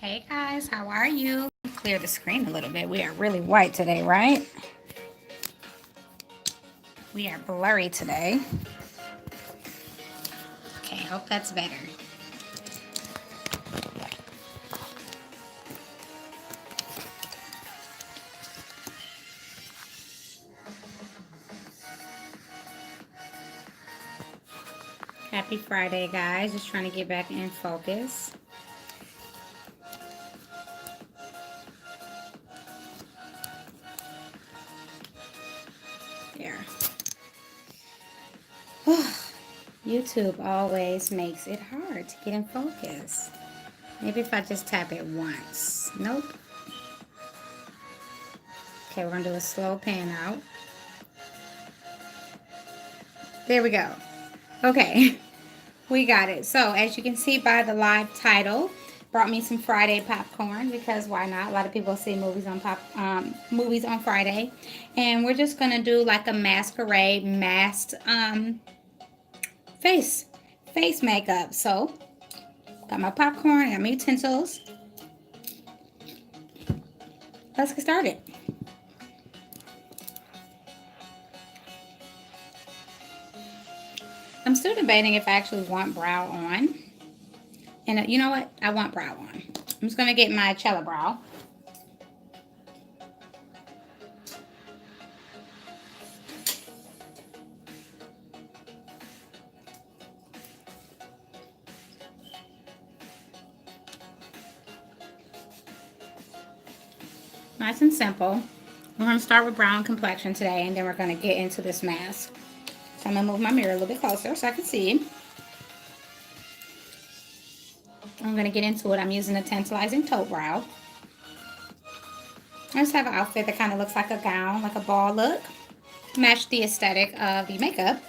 Hey guys, how are you? Clear the screen a little bit. We are really white today, right? We are blurry today. Okay, hope that's better. Happy Friday, guys. Just trying to get back in focus. There. YouTube always makes it hard to get in focus. Maybe if I just tap it once. Nope. Okay, we're going to do a slow pan out. There we go. Okay, we got it. So as you can see by the live title, brought me some Friday popcorn because why not? A lot of people see movies on Friday, and we're just gonna do like a masquerade masked face makeup. So got my popcorn, got my utensils. Let's get started. I'm still debating if I actually want brow on. And you know what? I want brow on. I'm just going to get my Cella Brow. Nice and simple. We're going to start with brown complexion today, and then we're going to get into this mask. So I'm going to move my mirror a little bit closer so I can see. I'm going to get into it. I'm using a tantalizing toe brow. I just have an outfit that kind of looks like a gown, like a ball look. Match the aesthetic of the makeup.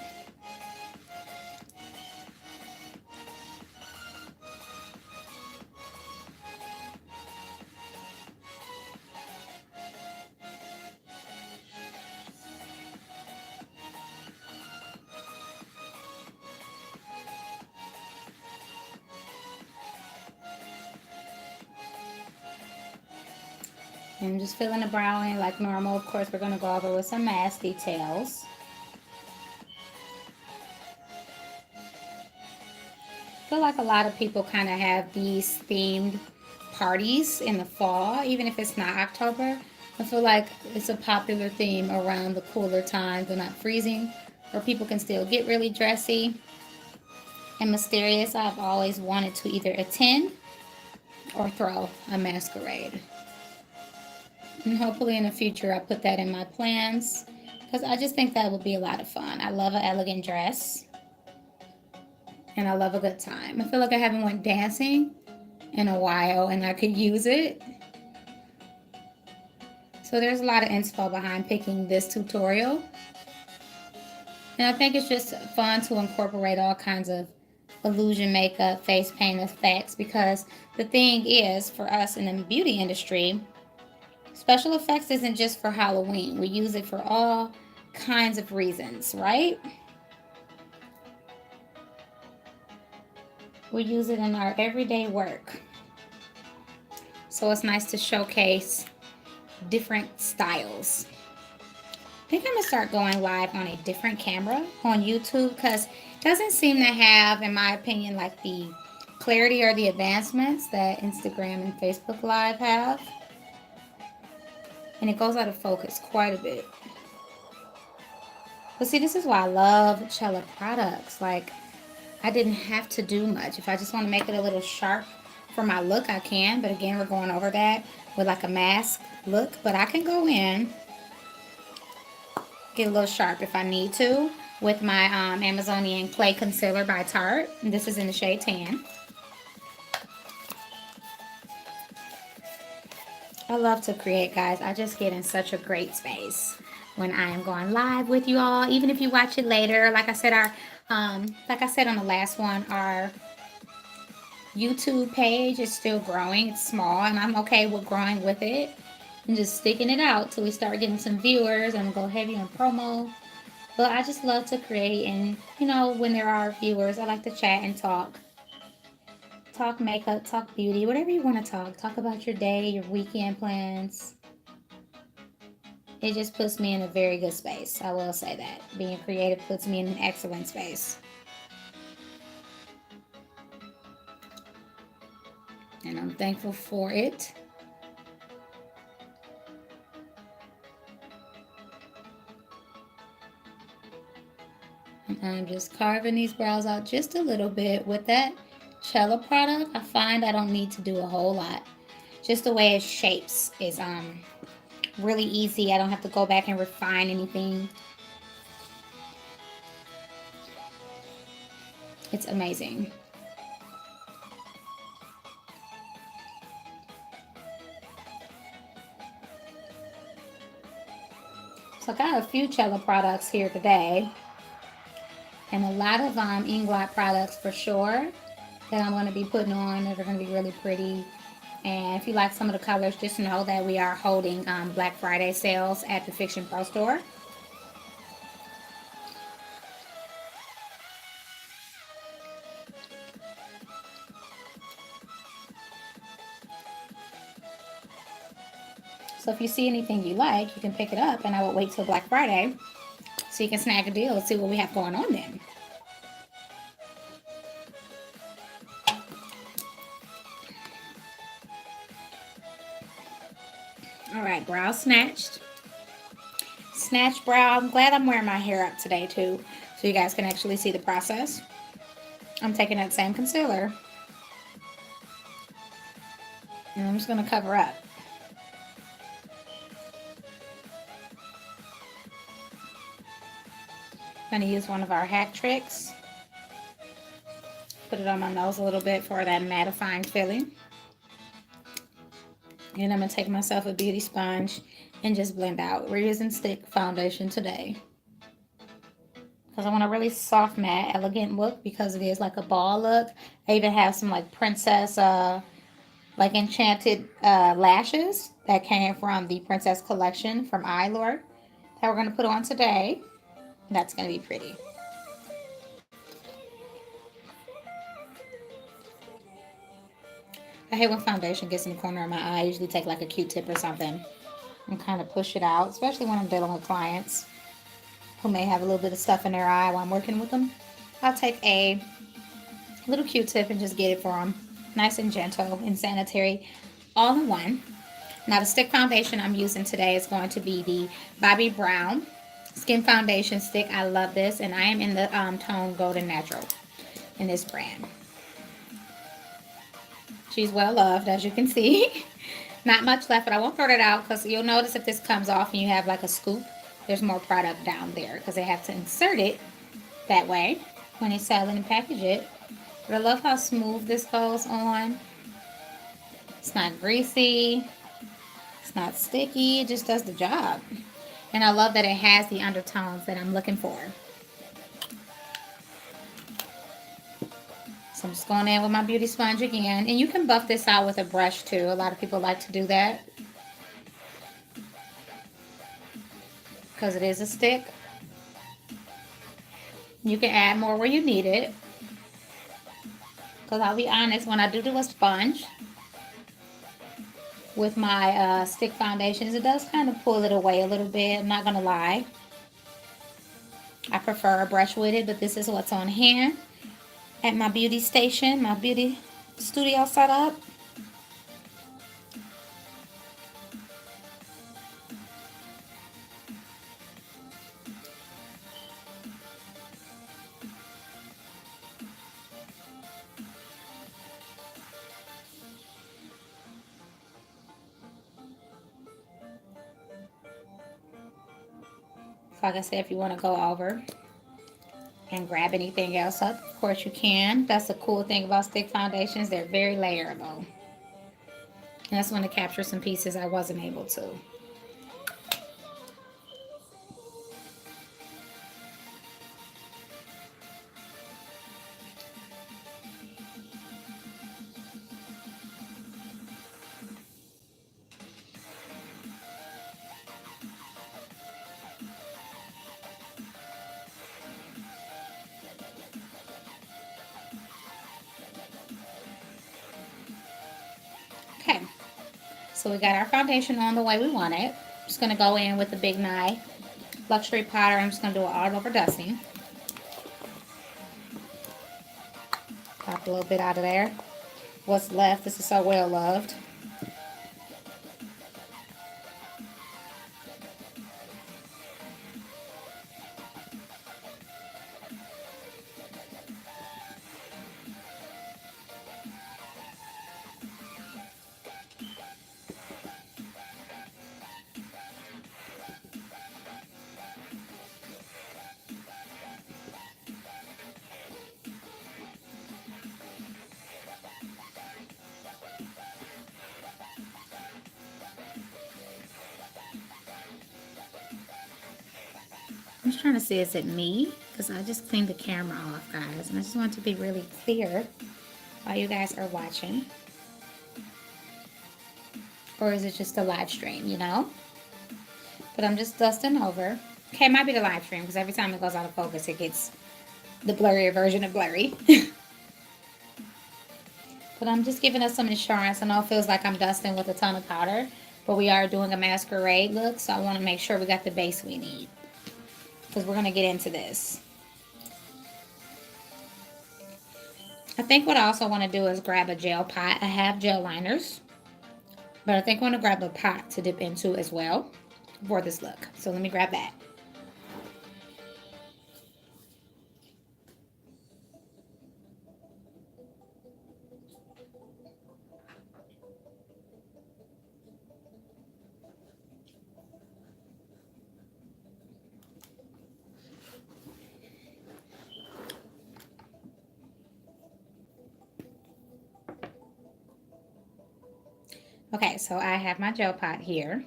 And I'm just filling the brow in like normal. Of course, we're going to go over with some mask details. I feel like a lot of people kind of have these themed parties in the fall, even if it's not October. I feel like it's a popular theme around the cooler times, but not freezing, where people can still get really dressy and mysterious. I've always wanted to either attend or throw a masquerade. And hopefully in the future I put that in my plans because I just think that would be a lot of fun. I love an elegant dress and I love a good time. I feel like I haven't went dancing in a while and I could use it. So there's a lot of inspo behind picking this tutorial. And I think it's just fun to incorporate all kinds of illusion makeup, face paint effects because the thing is for us in the beauty industry, special effects isn't just for Halloween. We use it for all kinds of reasons, right? We use it in our everyday work. So it's nice to showcase different styles. I think I'm going to start going live on a different camera on YouTube because it doesn't seem to have, in my opinion, like the clarity or the advancements that Instagram and Facebook Live have. And it goes out of focus quite a bit. But see, this is why I love Cella products. Like, I didn't have to do much. If I just want to make it a little sharp for my look, I can. But again, we're going over that with like a mask look. But I can go in, get a little sharp if I need to with my Amazonian Clay Concealer by Tarte. And this is in the shade Tan. I love to create, guys. I just get in such a great space when I am going live with you all. Even if you watch it later, like I said, like I said on the last one, our YouTube page is still growing. It's small, and I'm okay with growing with it and just sticking it out till we start getting some viewers and go heavy on promo. But I just love to create, and you know, when there are viewers, I like to chat and talk talk makeup, talk beauty, whatever you want to talk. Talk about your day, your weekend plans. It just puts me in a very good space. I will say that. Being creative puts me in an excellent space. And I'm thankful for it. And I'm just carving these brows out just a little bit. With that Cella product, I find I don't need to do a whole lot. Just the way it shapes is really easy. I don't have to go back and refine anything. It's amazing. So I got a few Cella products here today. And a lot of Inglot products for sure that I'm going to be putting on that are going to be really pretty. And if you like some of the colors, just know that we are holding Black Friday sales at the Fiction Pro store. So if you see anything you like, you can pick it up, and I will wait till Black Friday so you can snag a deal and see what we have going on then. All right, brow snatched. Snatch brow. I'm glad I'm wearing my hair up today too, so you guys can actually see the process. I'm taking that same concealer, and I'm just going to cover up. I'm going to use one of our hack tricks. Put it on my nose a little bit for that mattifying feeling. And I'm going to take myself a beauty sponge and just blend out. We're using stick foundation today, because I want a really soft, matte, elegant look, because it is like a ball look. I even have some like princess, like enchanted lashes that came from the Princess Collection from Eylure that we're going to put on today. That's going to be pretty. I hate when foundation gets in the corner of my eye. I usually take like a Q-tip or something and kind of push it out, especially when I'm dealing with clients who may have a little bit of stuff in their eye while I'm working with them. I'll take a little Q-tip and just get it for them. Nice and gentle and sanitary, all in one. Now the stick foundation I'm using today is going to be the Bobbi Brown Skin Foundation Stick. I love this, and I am in the tone Golden Natural in this brand. She's well loved, as you can see. Not much left, but I won't throw it out, because you'll notice if this comes off and you have like a scoop, there's more product down there, because they have to insert it that way when they sell it and package it. But I love how smooth this goes on. It's not greasy. It's not sticky. It just does the job. And I love that it has the undertones that I'm looking for. So I'm just going in with my beauty sponge again. And you can buff this out with a brush too. A lot of people like to do that, because it is a stick. You can add more where you need it. Because I'll be honest, when I do a sponge with my stick foundations, it does kind of pull it away a little bit. I'm not going to lie. I prefer a brush with it, but this is what's on hand at my beauty station, my beauty studio setup. Like I said, if you want to go over and grab anything else up, of course you can. That's the cool thing about stick foundations. They're very layerable. And that's when to capture some pieces I wasn't able to. Okay, so we got our foundation on the way we want it. Just gonna go in with the Big Nye Luxury Powder. I'm just gonna do it all over dusting. Pop a little bit out of there. What's left, this is so well loved. I'm just trying to see, is it me? Because I just cleaned the camera off, guys. And I just want it to be really clear while you guys are watching. Or is it just a live stream, you know? But I'm just dusting over. Okay, it might be the live stream because every time it goes out of focus, it gets the blurrier version of blurry. But I'm just giving us some insurance. I know it feels like I'm dusting with a ton of powder, but we are doing a masquerade look, so I want to make sure we got the base we need. Because we're going to get into this. I think what I also want to do is grab a gel pot. I have gel liners, but I think I want to grab a pot to dip into as well for this look. So let me grab that. Okay, so I have my gel pot here.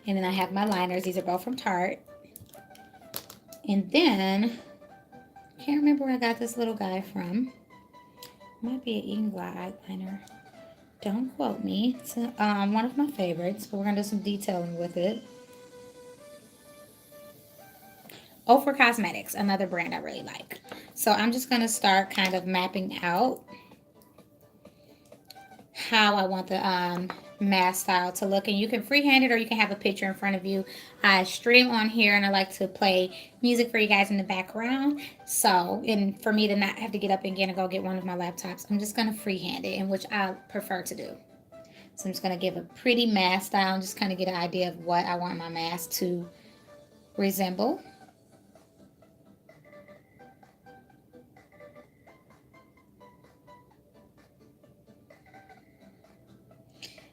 And then I have my liners. These are both from Tarte. And then, I can't remember where I got this little guy from. Might be an Inglot eyeliner. Don't quote me. It's one of my favorites, but we're going to do some detailing with it. Ofra Cosmetics, another brand I really like. So I'm just going to start kind of mapping out how I want the mask style to look. And you can freehand it or you can have a picture in front of you. I stream on here and I like to play music for you guys in the background. So, and for me to not have to get up again and go get one of my laptops, I'm just going to freehand it, in which I prefer to do. So I'm just going to give a pretty mask style and just kind of get an idea of what I want my mask to resemble.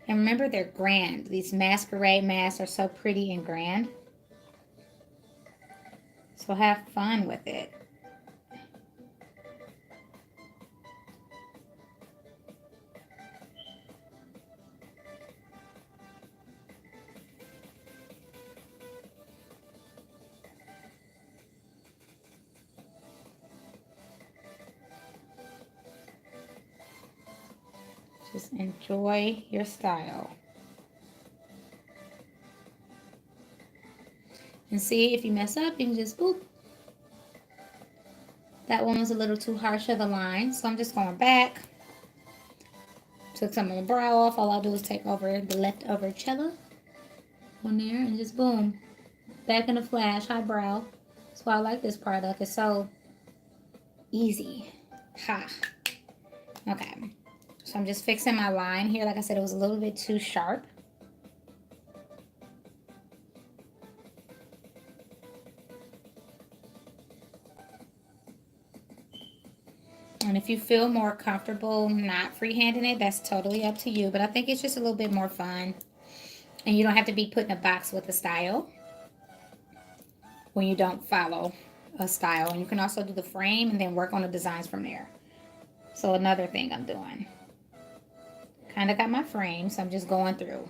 And remember, they're grand. These masquerade masks are so pretty and grand. So have fun with it. Just enjoy your style. And see, if you mess up, you can just boop. That one was a little too harsh of a line, so I'm just going back. Took some of the brow off. All I'll do is take over the leftover cello on there and just boom. Back in a flash, high brow. That's why I like this product. It's so easy. Ha. Okay. So I'm just fixing my line here. Like I said, it was a little bit too sharp. And if you feel more comfortable not freehanding it, that's totally up to you. But I think it's just a little bit more fun. And you don't have to be put in a box with a style when you don't follow a style. And you can also do the frame and then work on the designs from there. So another thing I'm doing. Kind of got my frame, so I'm just going through.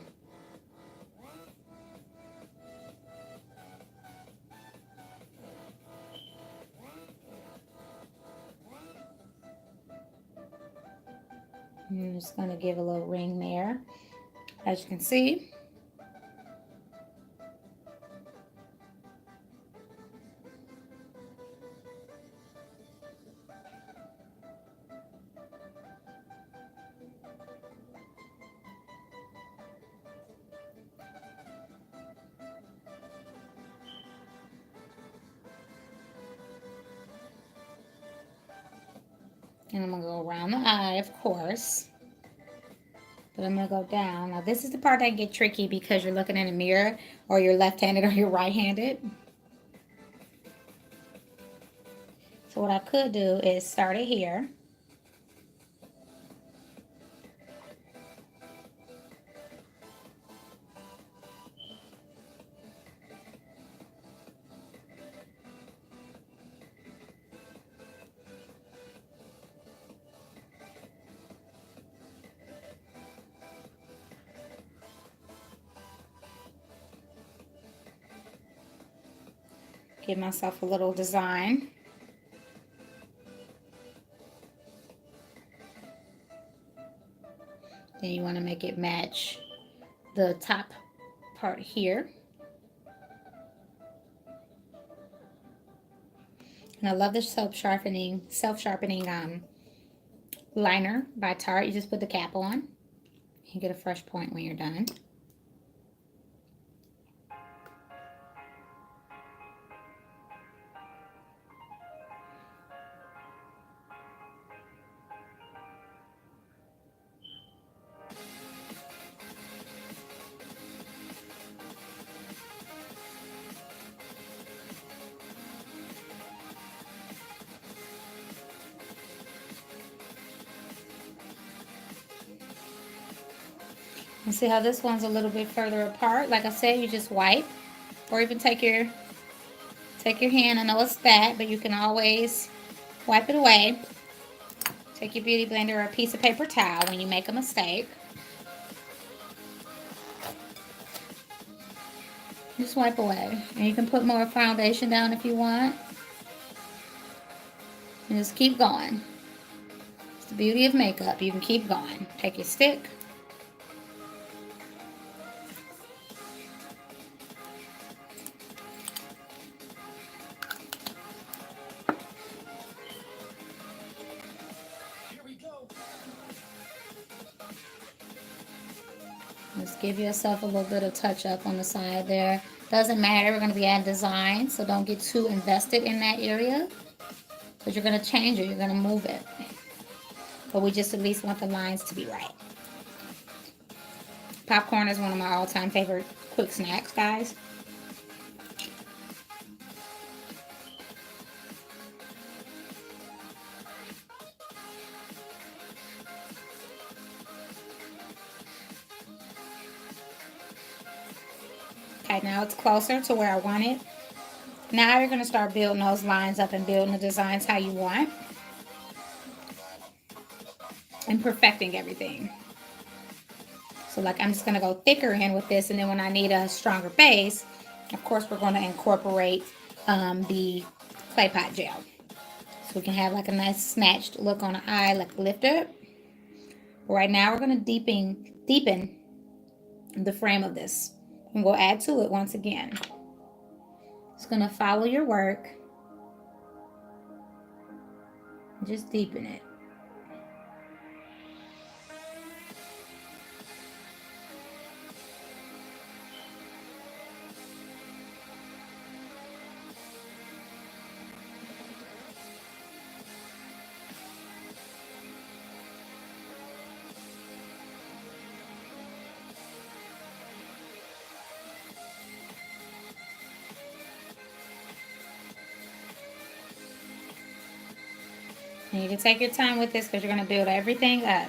I'm just going to give a little ring there. As you can see. And I'm going to go around the eye, of course. But I'm going to go down. Now, this is the part that get tricky because you're looking in a mirror, or you're left-handed or you're right-handed. So what I could do is start it here. Give myself a little design. Then you want to make it match the top part here. And I love the self-sharpening liner by Tarte. You just put the cap on. You get a fresh point when you're done. And see how this one's a little bit further apart? Like I said, you just wipe, or even take your hand. I know it's fat, but you can always wipe it away. Take your beauty blender or a piece of paper towel when you make a mistake. Just wipe away. And you can put more foundation down if you want. And just keep going. It's the beauty of makeup. You can keep going. Take your stick. Just give yourself a little bit of touch up on the side there. Doesn't matter, we're going to be adding design, so don't get too invested in that area. Because you're going to change it, you're going to move it. But we just at least want the lines to be right. Popcorn is one of my all-time favorite quick snacks, guys. Okay, now it's closer to where I want it. Now you're going to start building those lines up and building the designs how you want. And perfecting everything. So like I'm just going to go thicker in with this, and then when I need a stronger base, of course we're going to incorporate the clay pot gel. So we can have like a nice snatched look on the eye, like a lifter. Right now we're going to deepen the frame of this. And we'll add to it once again. It's going to follow your work. Just deepen it. And you can take your time with this because you're going to build everything up.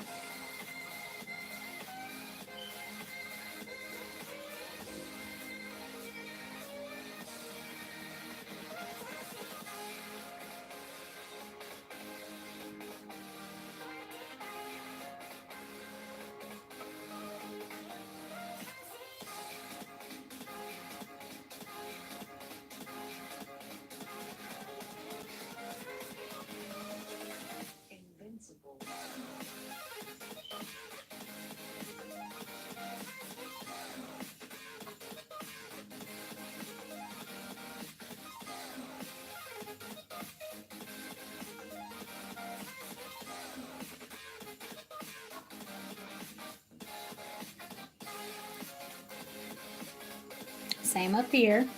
Same up here.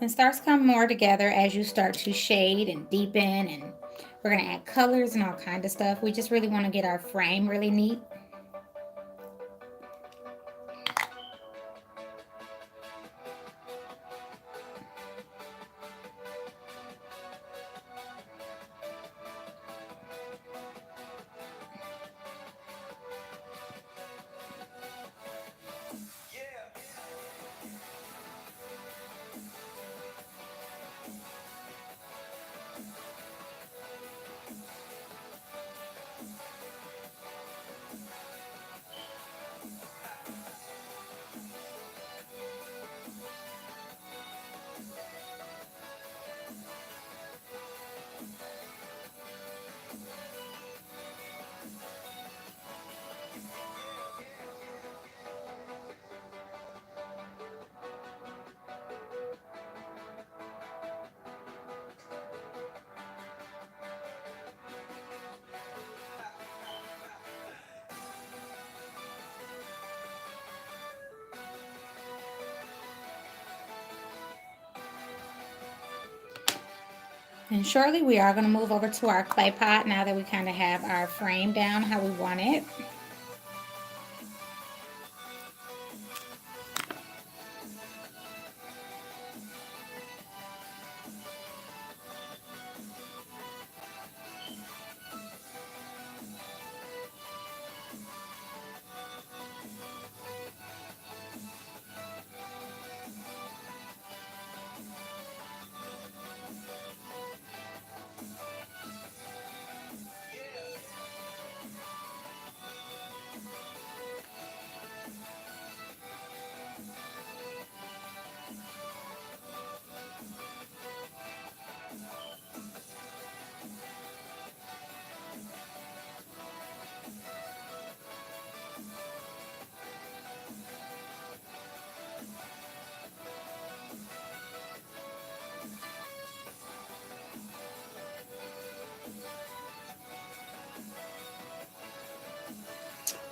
It starts to come more together as you start to shade and deepen, and we're going to add colors and all kind of stuff. We just really want to get our frame really neat. And shortly we are going to move over to our clay pot now that we kind of have our frame down how we want it.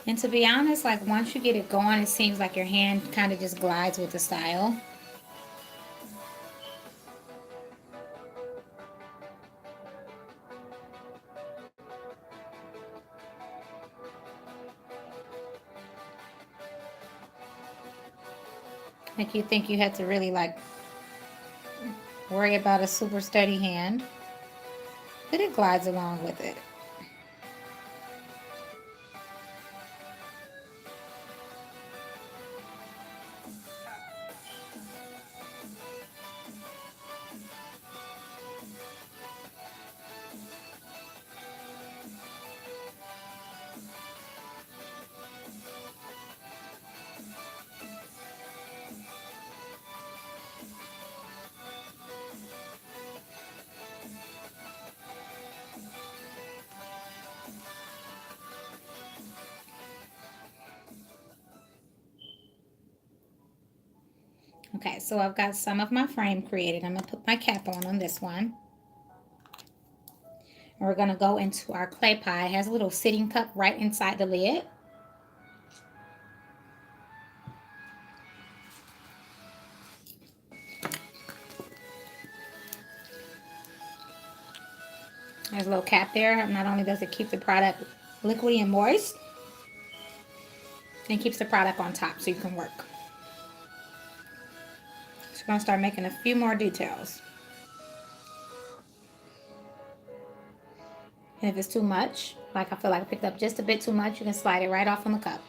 And to be honest, like once you get it going, it seems like your hand kind of just glides with the style. Like you think you have to really like worry about a super steady hand, but it glides along with it. Okay, so I've got some of my frame created. I'm gonna put my cap on this one. And we're gonna go into our clay pot. It has a little sitting cup right inside the lid. There's a little cap there. Not only does it keep the product liquidy and moist, it keeps the product on top so you can work. So I'm gonna start making a few more details. And if it's too much, like I feel like I picked up just a bit too much, you can slide it right off on the cup.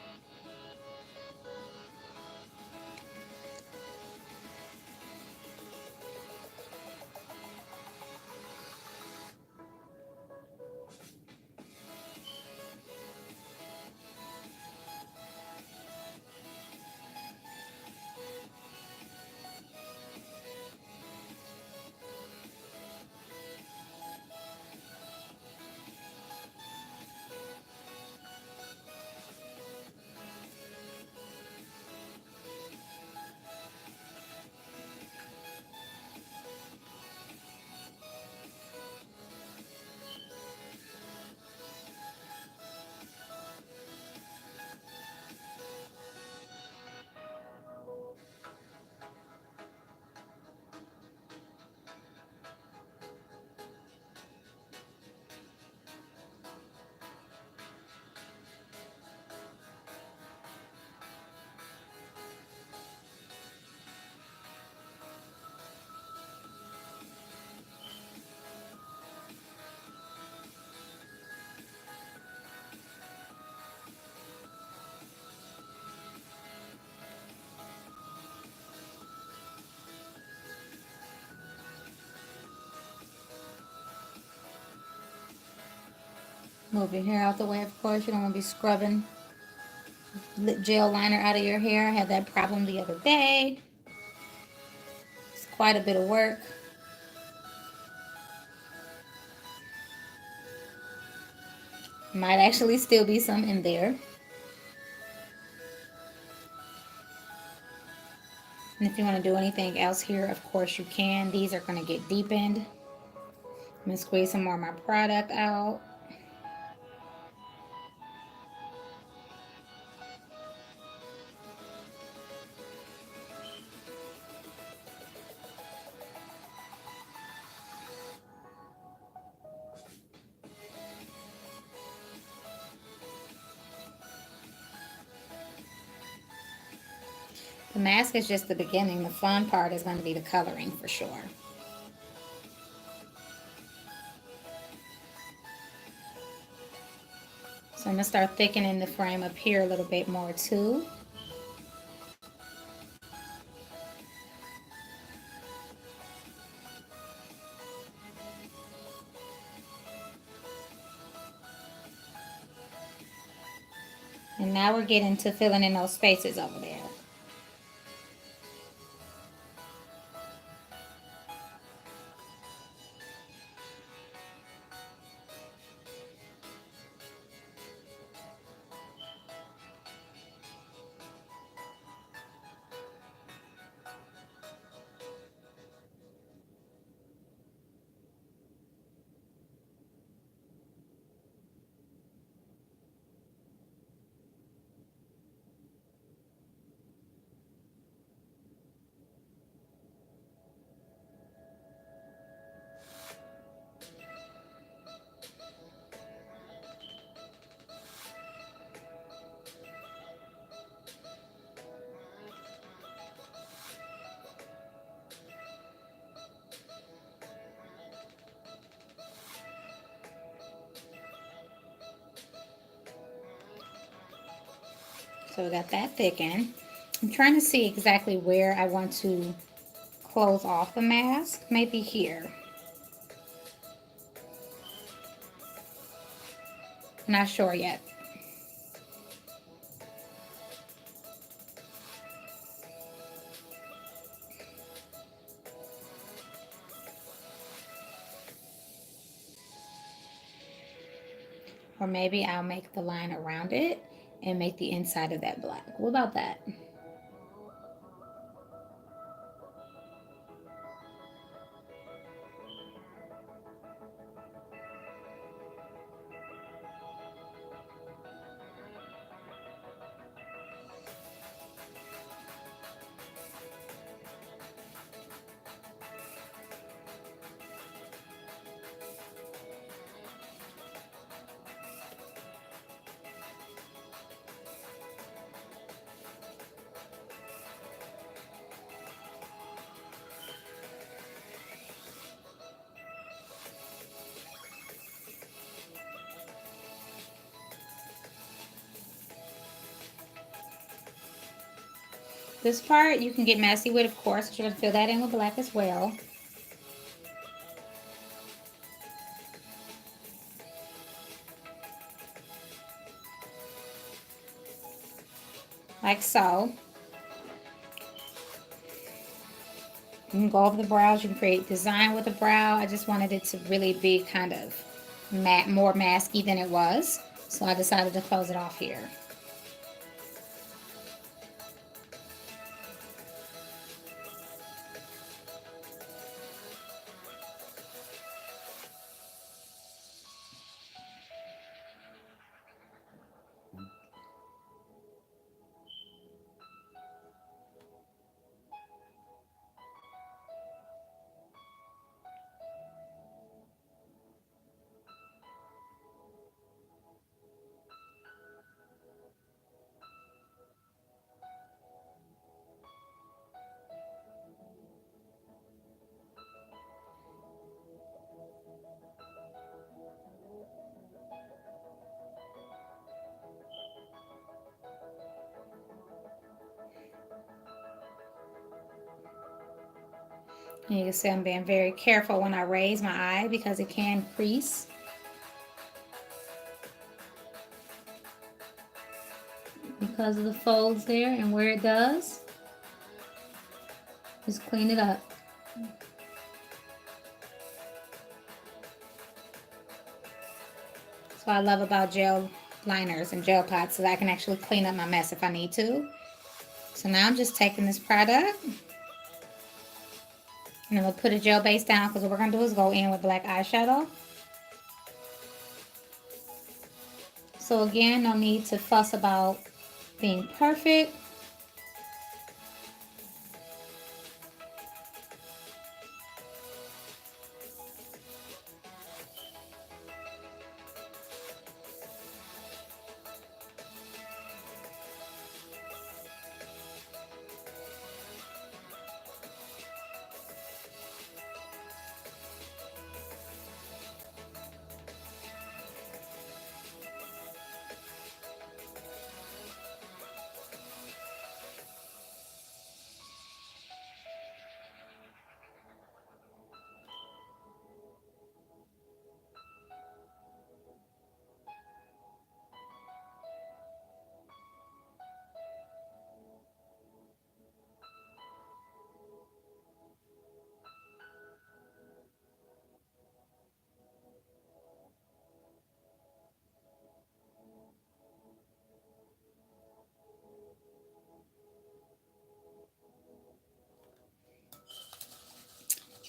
Move your hair out the way, of course. You don't want to be scrubbing lip gel liner out of your hair. I had that problem the other day. It's quite a bit of work. Might actually still be some in there. And if you want to do anything else here, of course you can. These are going to get deepened. I'm going to squeeze some more of my product out. The mask is just the beginning. The fun part is going to be the coloring for sure. So I'm going to start thickening the frame up here a little bit more too. And now we're getting to filling in those spaces over there. So we got that thickened. I'm trying to see exactly where I want to close off the mask. Maybe here. Not sure yet. Or maybe I'll make the line around it and make the inside of that black. What about that? This part you can get messy with, of course. You're going to fill that in with black as well. Like so. You can go over the brows. You can create design with the brow. I just wanted it to really be kind of more masky than it was. So I decided to close it off here. And you can see I'm being very careful when I raise my eye because it can crease. because of the folds there and where it does. Just clean it up. That's what I love about gel liners and gel pots, so that I can actually clean up my mess if I need to. So now I'm just taking this product and I'm going to put a gel base down, because what we're going to do is go in with black eyeshadow. So again, no need to fuss about being perfect.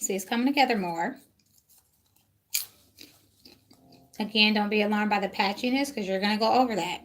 See, it's coming together more. Again, don't be alarmed by the patchiness, because you're going to go over that.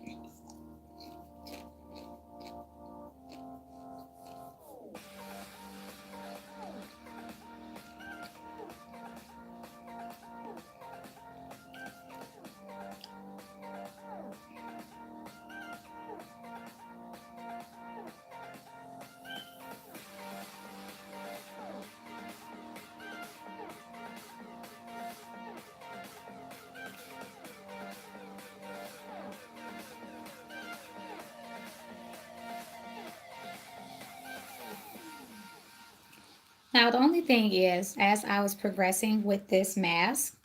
Now, the only thing is, as I was progressing with this mask,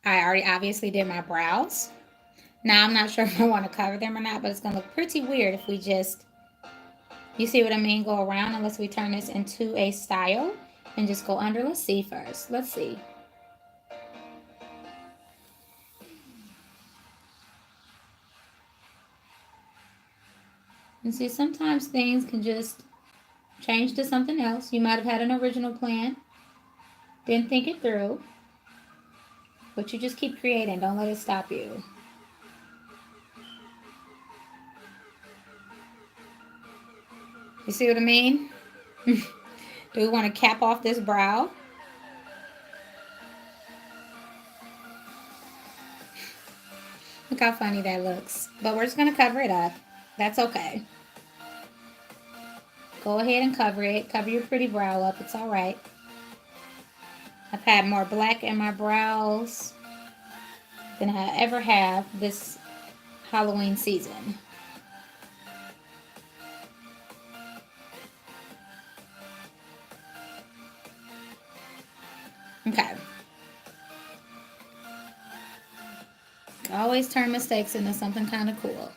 I already obviously did my brows. Now, I'm not sure if I want to cover them or not, but it's going to look pretty weird if we just, you see what I mean, go around, unless we turn this into a style and just go under. Let's see first. Let's see. And see, sometimes things can just change to something else. You might have had an original plan, didn't think it through, but you just keep creating. Don't let it stop you. You see what I mean? Do we want to cap off this brow? Look how funny that looks. But we're just going to cover it up. That's okay. Go ahead and cover it. Cover your pretty brow up. It's all right. I've had more black in my brows than I ever have this Halloween season. Okay. Always turn mistakes into something kind of cool.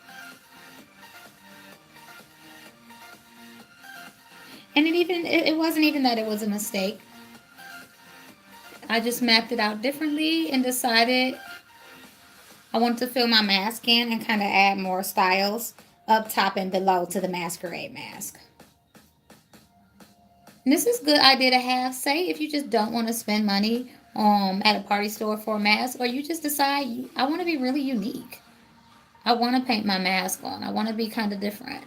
And it wasn't even that it was a mistake. I just mapped it out differently and decided I wanted to fill my mask in and kind of add more styles up top and below to the masquerade mask. And this is a good idea to have. Say if you just don't want to spend money at a party store for a mask, or you just decide I want to be really unique. I want to paint my mask on. I want to be kind of different.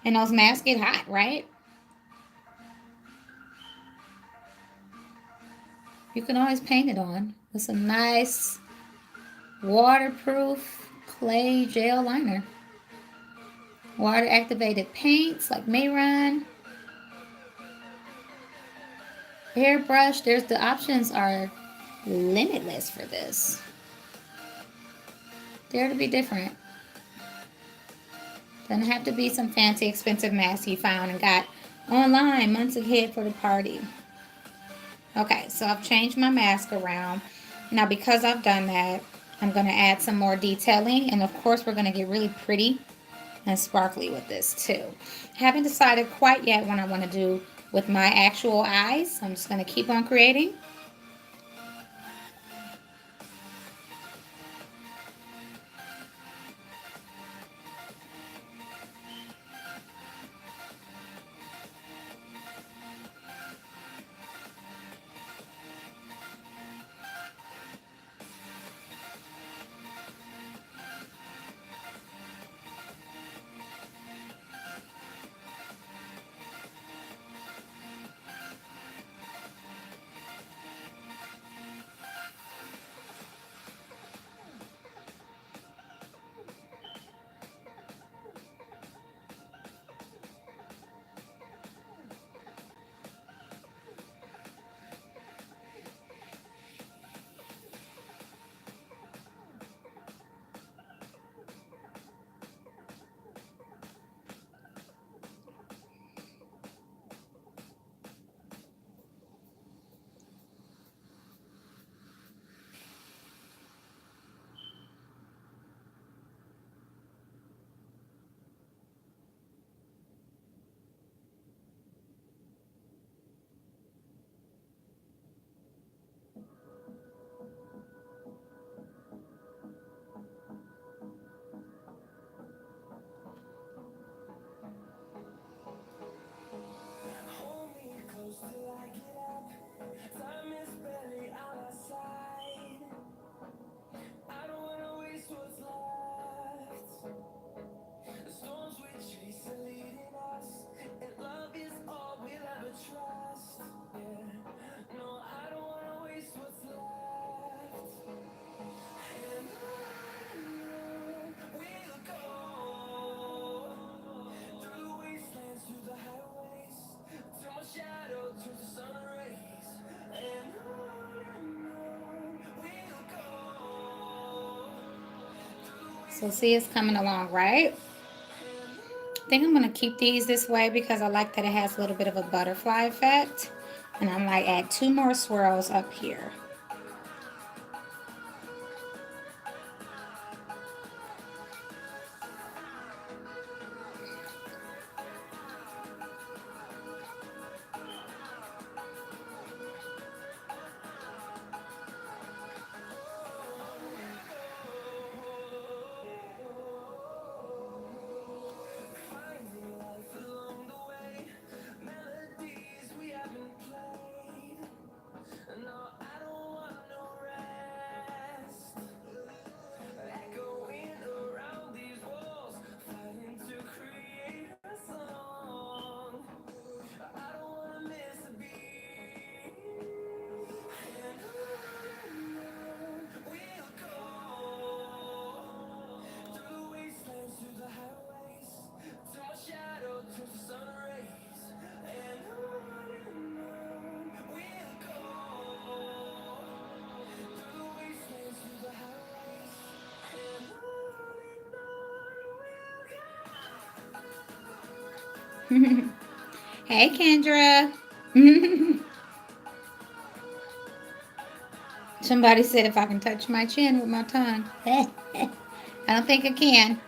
And those masks get hot, right? You can always paint it on with some nice waterproof clay gel liner. Water activated paints like Mehron. Airbrush. The options are limitless for this. Dare to be different. Doesn't have to be some fancy expensive mask you found and got online months ahead for the party. Okay, so I've changed my mask around. Now because I've done that, I'm going to add some more detailing, and of course we're going to get really pretty and sparkly with this too. Haven't decided quite yet what I want to do with my actual eyes. I'm just going to keep on creating. So see, it's coming along, right? I think I'm going to keep these this way because I like that it has a little bit of a butterfly effect. And I might add 2 more swirls up here. Hey, Kendra. Somebody said if I can touch my chin with my tongue. I don't think I can.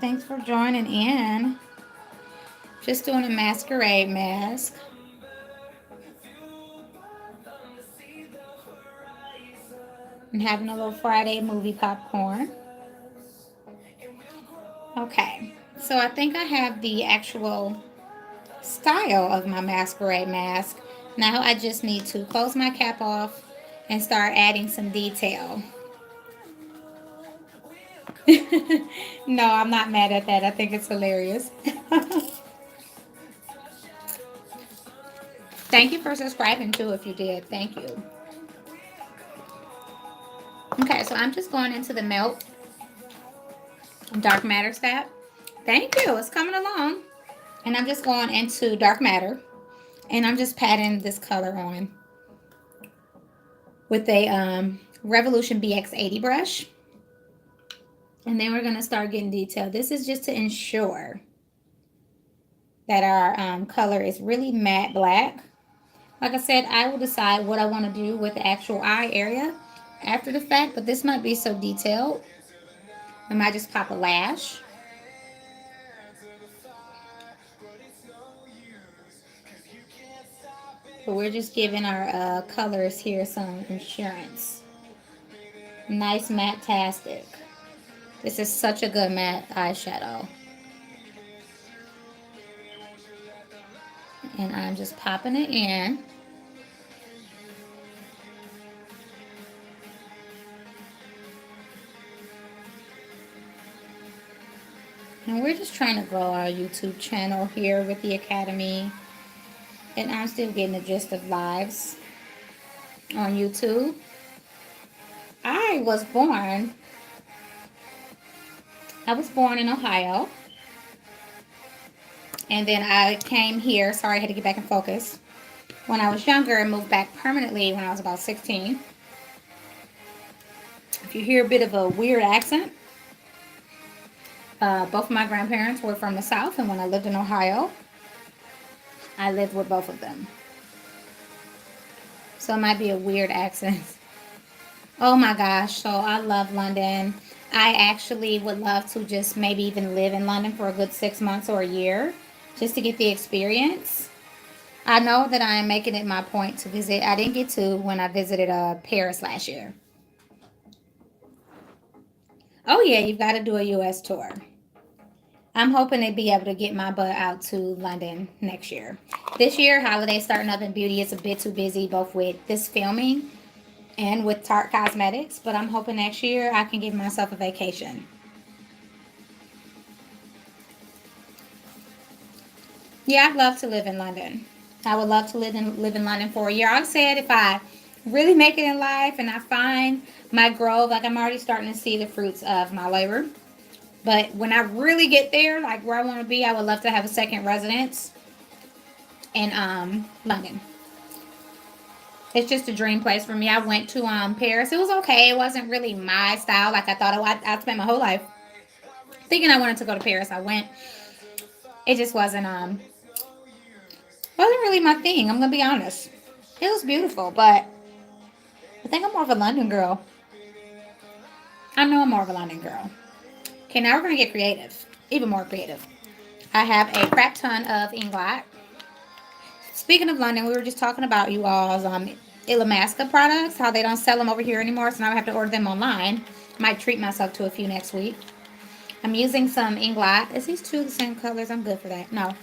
Thanks for joining in. Just doing a masquerade mask. And having a little Friday movie popcorn. Okay, so I think I have the actual style of my masquerade mask. Now I just need to close my cap off and start adding some detail. No, I'm not mad at that. I think it's hilarious. Thank you for subscribing too if you did. Thank you. Okay, so I'm just going into the Melt Dark Matter step. Thank you. It's coming along. And I'm just going into Dark Matter. And I'm just patting this color on with a Revolution BX80 brush. And then we're going to start getting detail. This is just to ensure that our color is really matte black. Like I said, I will decide what I want to do with the actual eye area after the fact, but this might be so detailed. I might just pop a lash. But we're just giving our colors here some insurance. Nice matte-tastic. This is such a good matte eyeshadow. And I'm just popping it in. And we're just trying to grow our YouTube channel here with the Academy. And I'm still getting the gist of lives on YouTube. I was born in Ohio. And then I came here. Sorry, I had to get back in focus. When I was younger and moved back permanently when I was about 16. If you hear a bit of a weird accent, both of my grandparents were from the South. And when I lived in Ohio, I lived with both of them. So it might be a weird accent. Oh my gosh, so I love London. I actually would love to just maybe even live in London for a good 6 months or a year just to get the experience. I know that I am making it my point to visit. I didn't get to when I visited Paris last year. Oh yeah, you've got to do a U.S. tour. I'm hoping to be able to get my butt out to London next year. This year, holiday starting up in beauty is a bit too busy, both with this filming and with Tarte Cosmetics, but I'm hoping next year I can give myself a vacation. Yeah, I'd love to live in London. I would love to live in London for a year. I've said if I really make it in life and I find my growth, like I'm already starting to see the fruits of my labor. But when I really get there, like where I want to be, I would love to have a second residence in London. It's just a dream place for me. I went to Paris. It was okay. It wasn't really my style. Like I thought I'd spend my whole life thinking I wanted to go to Paris. I went. It just wasn't really my thing. I'm gonna be honest. It was beautiful, but I think I'm more of a London girl. I know I'm more of a London girl. Okay, now we're gonna get creative, even more creative. I have a crap ton of Inglot. Speaking of London, we were just talking about you all's Illamasqua products, how they don't sell them over here anymore, so now I have to order them online. Might treat myself to a few next week. I'm using some Inglot. Is these two the same colors? I'm good for that. No.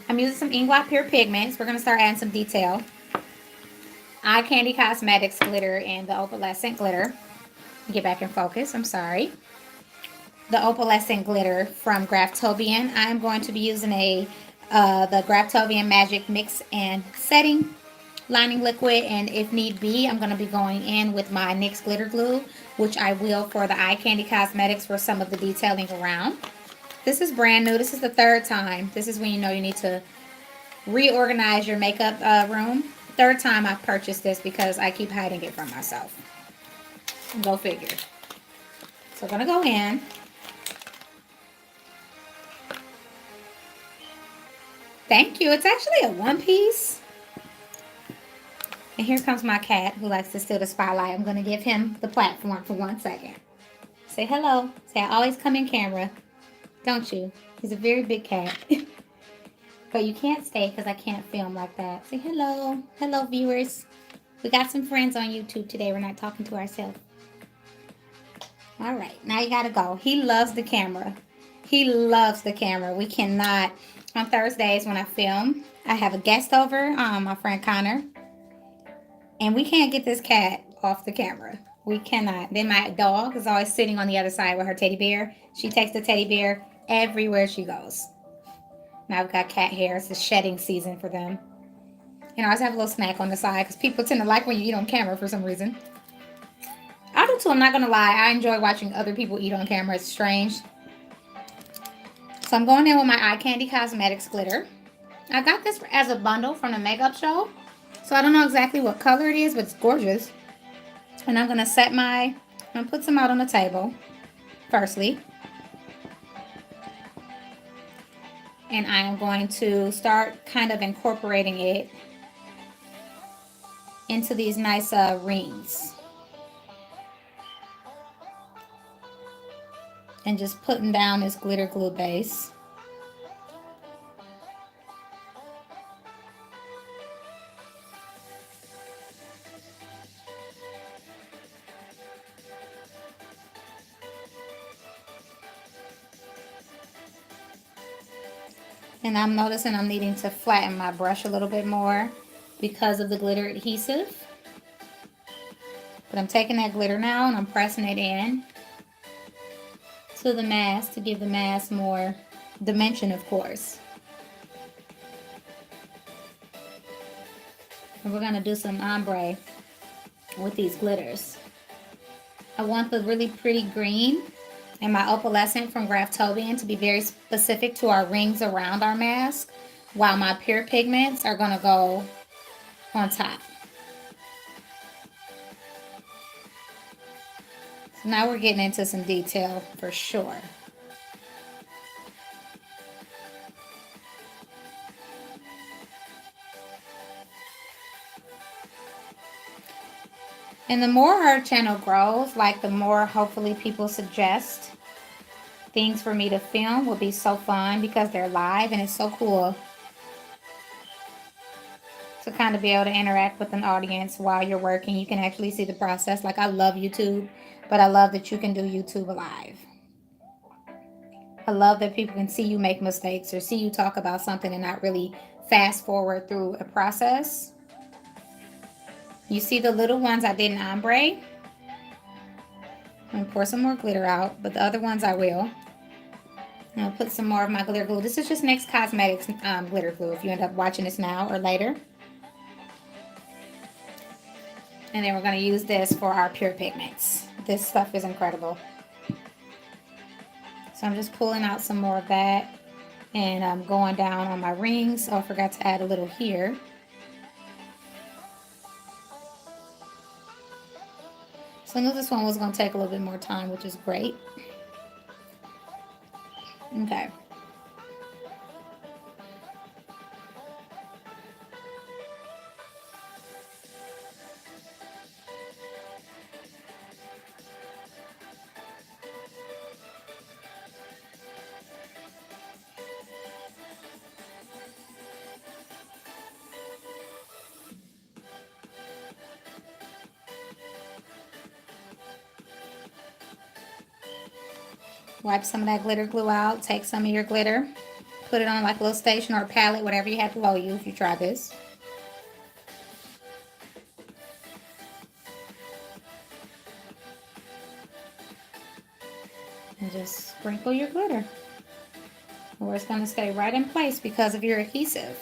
I'm using some Inglot Pure Pigments. We're going to start adding some detail. Eye Candy Cosmetics glitter and the opalescent glitter. Get back in focus. I'm sorry. The opalescent glitter from Graftobian. I am going to be using the Graftobian Magic Mix and Setting lining liquid, and if need be, I'm going to be going in with my NYX glitter glue, which I will for the Eye Candy Cosmetics for some of the detailing around. This is brand new. This is the third time. This is when you know you need to reorganize your makeup room. Third time I've purchased this because I keep hiding it from myself. Go figure. So I'm going to go in. Thank you. It's actually a one piece. And here comes my cat who likes to steal the spotlight. I'm going to give him the platform for 1 second. Say hello. Say I always come in camera. Don't you? He's a very big cat. But you can't stay because I can't film like that. Say hello. Hello, viewers. We got some friends on YouTube today. We're not talking to ourselves. All right. Now you got to go. He loves the camera. He loves the camera. We cannot. On Thursdays when I film, I have a guest over, my friend Connor. And we can't get this cat off the camera. We cannot. Then my dog is always sitting on the other side with her teddy bear. She takes the teddy bear everywhere she goes. Now I've got cat hair. It's the shedding season for them. And I always have a little snack on the side because people tend to like when you eat on camera for some reason. I do too. I'm not going to lie. I enjoy watching other people eat on camera. It's strange. So I'm going in with my Eye Candy Cosmetics glitter. I got this as a bundle from the Makeup Show. So I don't know exactly what color it is, but it's gorgeous. And I'm going to I'm going to put some out on the table, firstly. And I am going to start kind of incorporating it into these nice rings. And just putting down this glitter glue base. And I'm noticing I'm needing to flatten my brush a little bit more because of the glitter adhesive. But I'm taking that glitter now and I'm pressing it in to the mask to give the mask more dimension, of course. And we're going to do some ombre with these glitters. I want the really pretty green and my opalescent from Graftobian to be very specific to our rings around our mask, while my pure pigments are going to go on top. So now we're getting into some detail for sure. And the more our channel grows, like the more hopefully people suggest things for me to film, will be so fun because they're live and it's so cool to kind of be able to interact with an audience while you're working. You can actually see the process. Like, I love YouTube, but I love that you can do YouTube live. I love that people can see you make mistakes or see you talk about something and not really fast forward through a process. You see the little ones I didn't ombre. I'm going to pour some more glitter out, but the other ones I will. And I'll put some more of my glitter glue. This is just NYX Cosmetics glitter glue if you end up watching this now or later. And then we're going to use this for our pure pigments. This stuff is incredible. So I'm just pulling out some more of that. And I'm going down on my rings. Oh, I forgot to add a little here. So I knew this one was going to take a little bit more time, which is great. Okay. Wipe some of that glitter glue out. Take some of your glitter. Put it on like a little station or a palette, whatever you have below you if you try this. And just sprinkle your glitter. Or it's going to stay right in place because of your adhesive.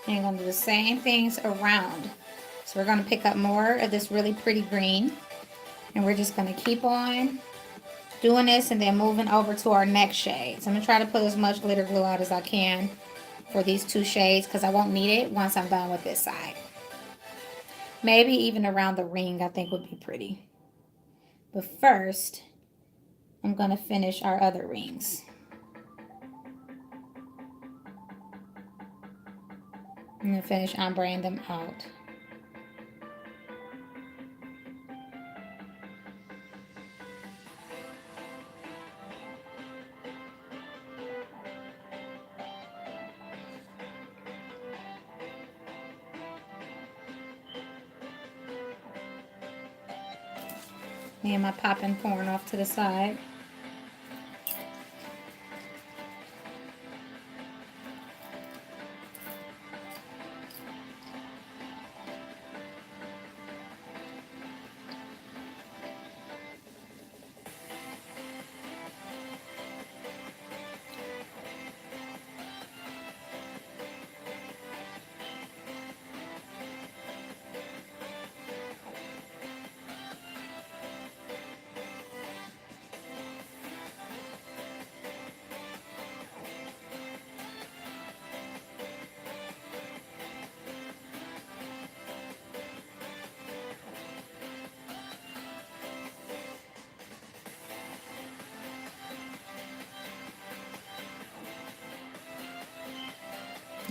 And you're going to do the same things around. So we're going to pick up more of this really pretty green. And we're just going to keep on doing this and then moving over to our next shade. So I'm going to try to put as much glitter glue out as I can for these two shades because I won't need it once I'm done with this side. Maybe even around the ring I think would be pretty. But first, I'm going to finish our other rings. I'm going to finish ombreing them out. Me and my popping corn off to the side.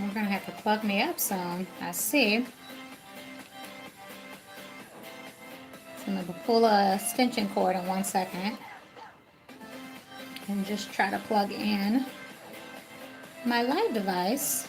We're gonna have to plug me up soon. I see. So I'm gonna pull a extension cord in 1 second and just try to plug in my light device.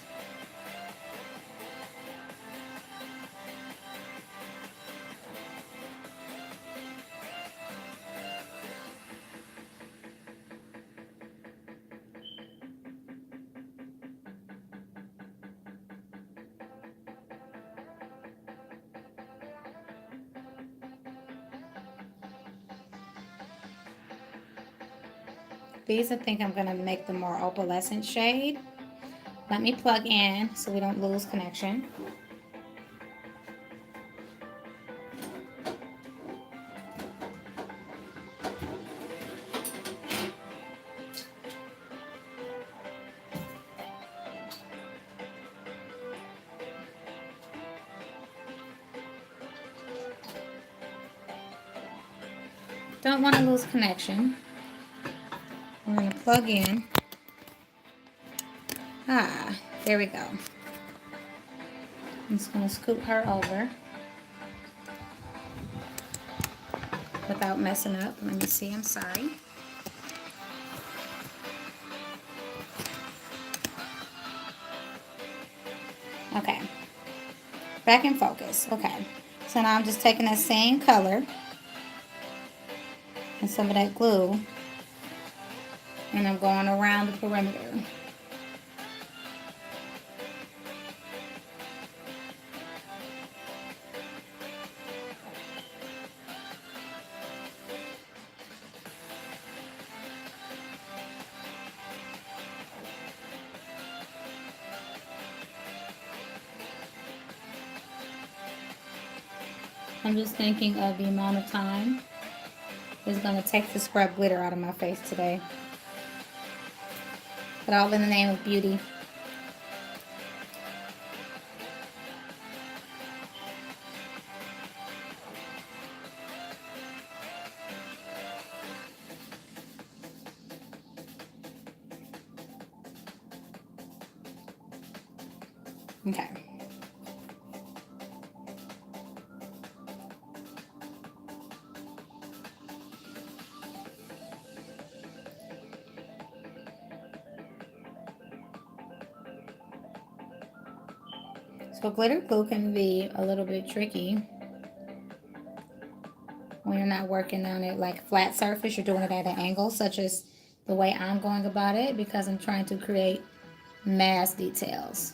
These I think I'm gonna make the more opalescent shade. Let me plug in so we don't lose connection. Don't want to lose connection. We're going to plug in. There we go. I'm just going to scoop her over without messing up. Let me see, I'm sorry. Okay, back in focus. Okay, so now I'm just taking that same color and some of that glue, and I'm going around the perimeter. I'm just thinking of the amount of time it's going to take to scrub glitter out of my face today. But all in the name of beauty. Okay. So glitter glue can be a little bit tricky when you're not working on it like flat surface. You're doing it at an angle, such as the way I'm going about it, because I'm trying to create mass details.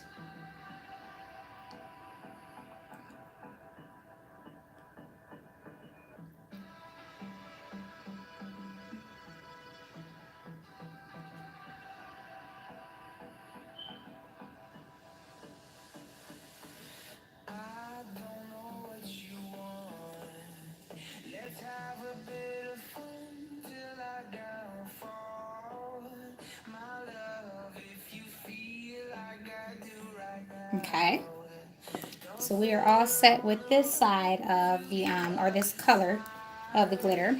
Okay, so we are all set with this side of the, or this color of the glitter.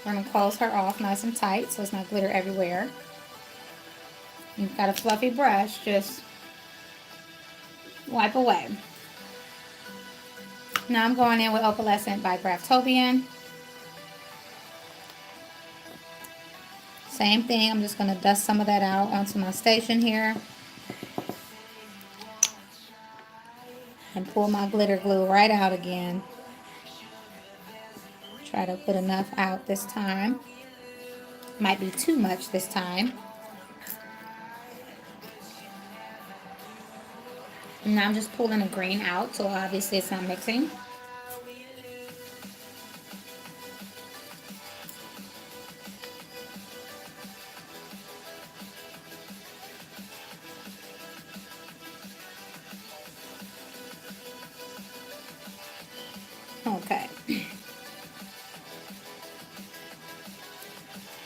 We're going to close her off nice and tight so it's not glitter everywhere. You've got a fluffy brush, just wipe away. Now I'm going in with Opalescent by Graftobian. Same thing, I'm just going to dust some of that out onto my station here. And pull my glitter glue right out again. Try to put enough out this time. Might be too much this time. And now I'm just pulling the green out, so obviously it's not mixing. Okay.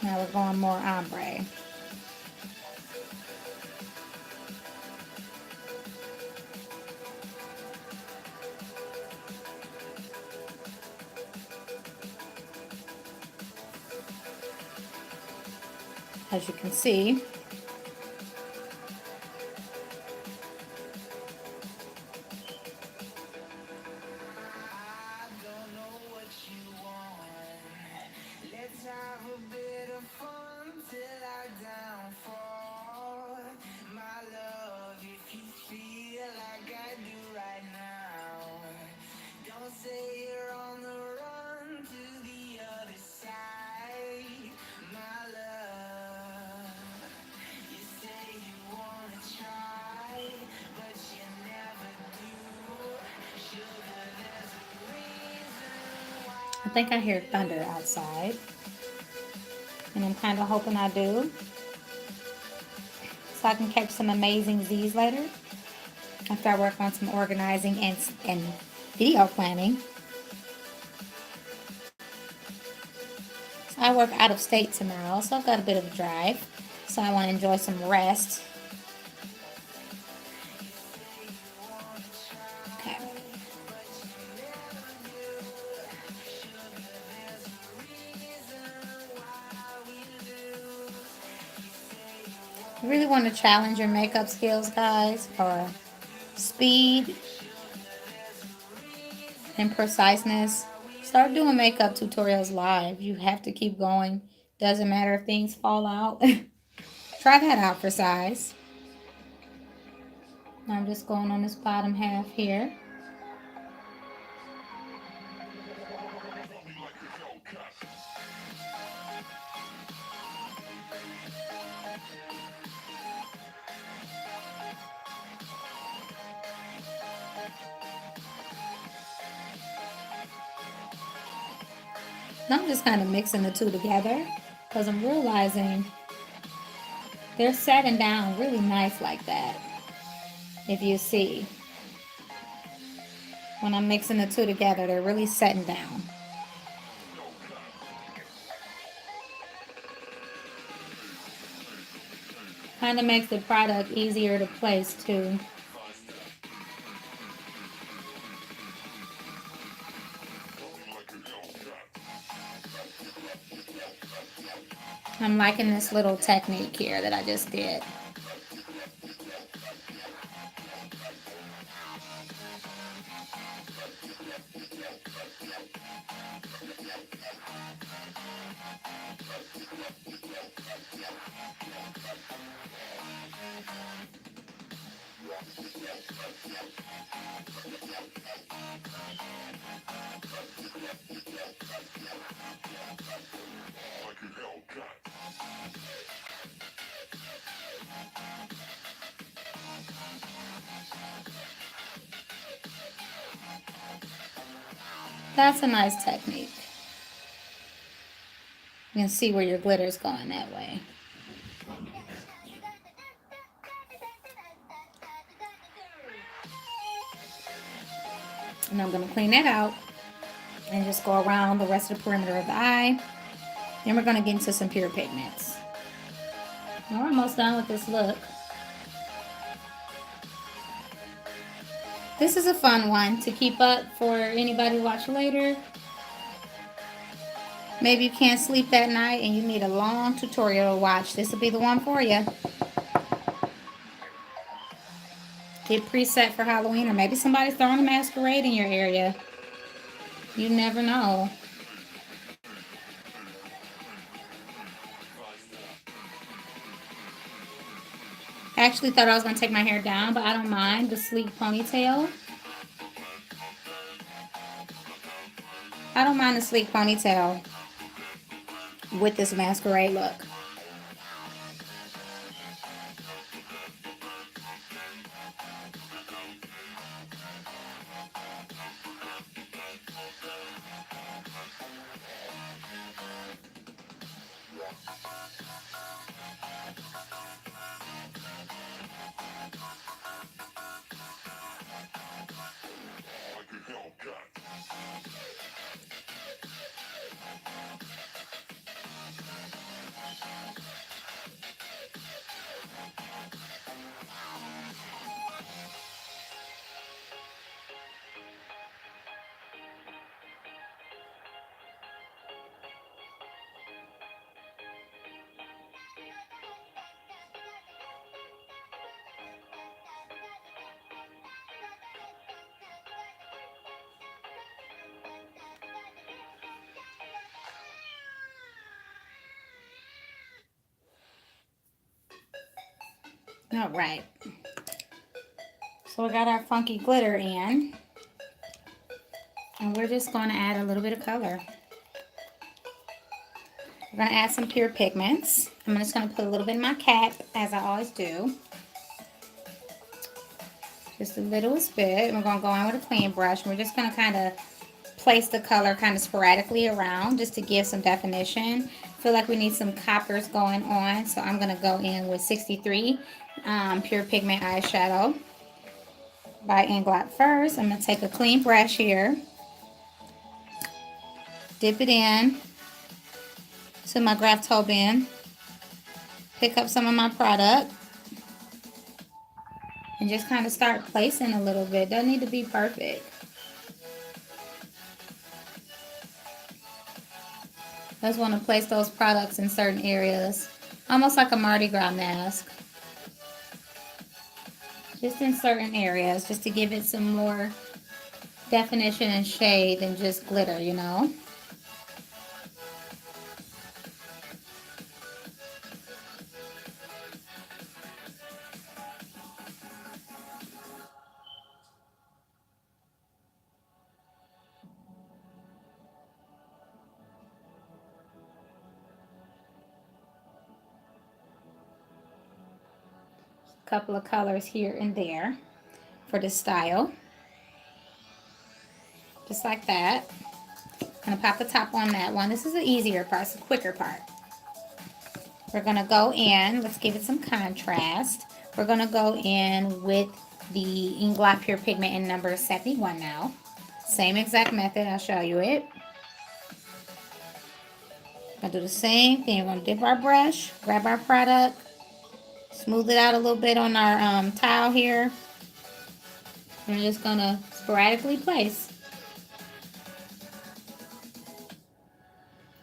Now we're going more ombre. as you can see. I think I hear thunder outside, and I'm kind of hoping I do, so I can catch some amazing Z's later after I work on some organizing and video planning. So I work out of state tomorrow, so I've got a bit of a drive, so I want to enjoy some rest. Okay. You really want to challenge your makeup skills, guys, or speed and preciseness. Start doing makeup tutorials live. You have to keep going. Doesn't matter if things fall out. Try that out for size. I'm just going on this bottom half here. And I'm just kind of mixing the two together because I'm realizing they're setting down really nice like that. If you see, when I'm mixing the two together, they're really setting down. Kind of makes the product easier to place too. I'm liking this little technique here that I just did. That's a nice technique. You can see where your glitter's going that way. And I'm going to clean that out and just go around the rest of the perimeter of the eye. Then we're going to get into some pure pigments. We're almost done with this look. This is a fun one to keep up for anybody to watch later. Maybe you can't sleep that night and you need a long tutorial to watch. This will be the one for you. Get preset for Halloween, or maybe somebody's throwing a masquerade in your area. You never know. I actually thought I was going to take my hair down, but I don't mind the sleek ponytail. I don't mind the sleek ponytail with this masquerade look. All right. So we got our funky glitter in. And we're just going to add a little bit of color. We're going to add some pure pigments. I'm just going to put a little bit in my cap, as I always do. Just the littlest bit. We're going to go in with a clean brush. We're just going to kind of place the color kind of sporadically around just to give some definition. I feel like we need some coppers going on, so I'm going to go in with 63 Pure Pigment Eyeshadow by Inglot first. I'm going to take a clean brush here, dip it in to my graph toe bin, pick up some of my product, and just kind of start placing a little bit. Doesn't need to be perfect. I just want to place those products in certain areas, almost like a Mardi Gras mask. Just in certain areas, just to give it some more definition and shade than just glitter, you know. A couple of colors here and there for the style. Just like that. I'm gonna pop the top on that one. This is the easier part, it's the quicker part. We're gonna go in, let's give it some contrast. We're gonna go in with the Inglot Pure Pigment in number 71 now. Same exact method, I'll show you it. Gonna do the same thing. We're gonna dip our brush, grab our product, smooth it out a little bit on our towel here. And we're just gonna sporadically place.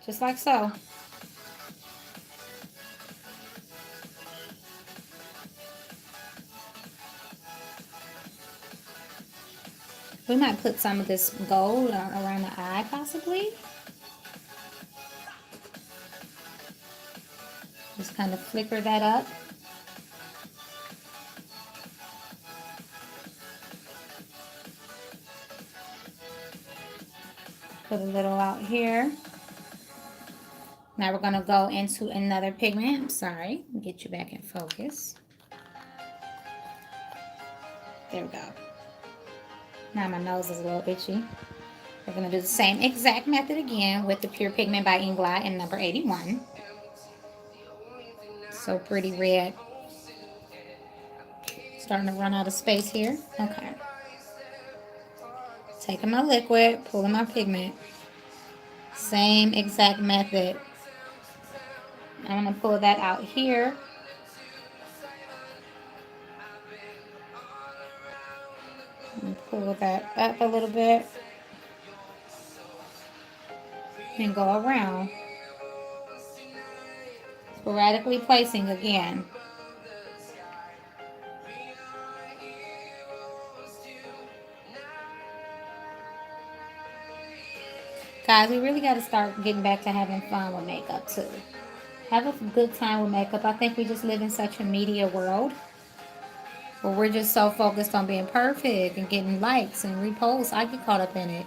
Just like so. We might put some of this gold around the eye, possibly. Just kind of flicker that up. Put a little out here. Now we're going to go into another pigment. I'm sorry. Get you back in focus. There we go. Now my nose is a little itchy. We're going to do the same exact method again with the Pure Pigment by Inglot in number 81. So pretty red. Starting to run out of space here. Okay. Taking my liquid, pulling my pigment. Same exact method. I'm going to pull that out here. And pull that up a little bit. And go around. Sporadically placing again. Guys, we really got to start getting back to having fun with makeup too. Have a good time with makeup. I think we just live in such a media world where we're just so focused on being perfect and getting likes and reposts. I get caught up in it.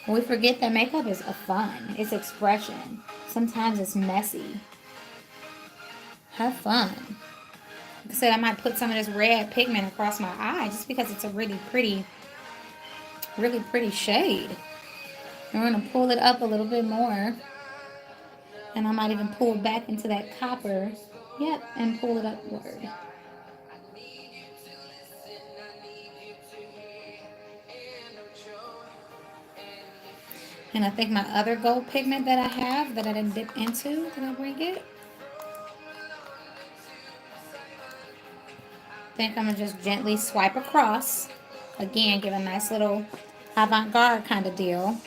And we forget that makeup is a fun. It's expression. Sometimes it's messy. Have fun. Like I said, I might put some of this red pigment across my eye just because it's a really pretty shade. We're going to pull it up a little bit more. And I might even pull back into that copper. Yep, and pull it upward. And I think my other gold pigment that I have that I didn't dip into, did I bring it? I think I'm going to just gently swipe across. Again, give a nice little avant-garde kind of deal.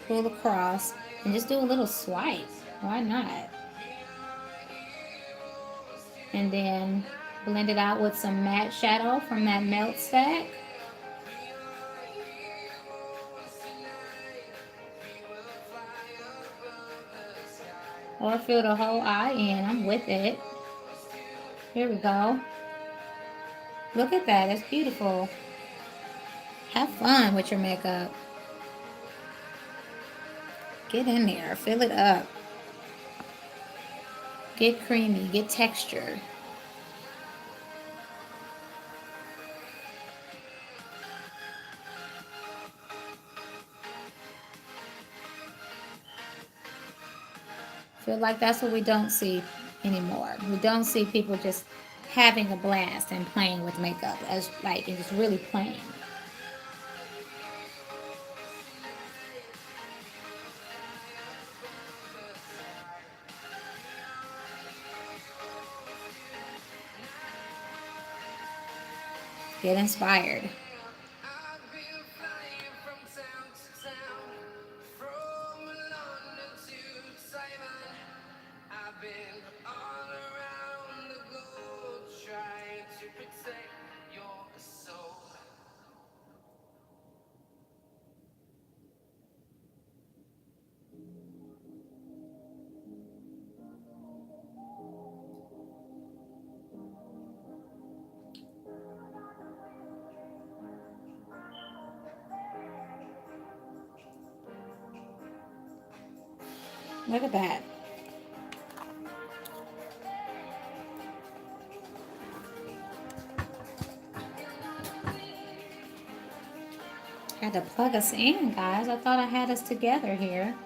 Pull across and just do a little swipe. Why not? And then blend it out with some matte shadow from that Melt Stack. Or fill the whole eye in. I'm with it. Here we go. Look at that. That's beautiful. Have fun with your makeup. Get in there. Fill it up. Get creamy. Get texture. Feel like that's what we don't see anymore. We don't see people just having a blast and playing with makeup as like it's really playing. Get inspired. Look at that. Had to plug us in, guys. I thought I had us together here.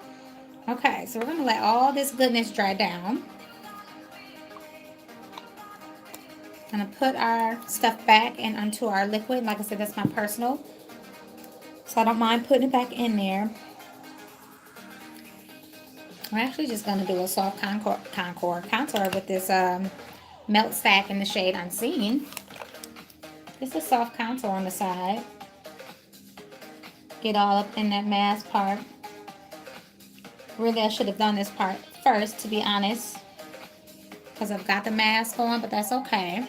Okay, so we're going to let all this goodness dry down. I'm going to put our stuff back and onto our liquid. Like I said, that's my personal. So I don't mind putting it back in there. I'm actually just going to do a soft contour with this Melt Stack in the shade Unseen. Just a soft contour on the side. Get all up in that mask part. Really, I should have done this part first, to be honest, because I've got the mask on, but that's okay.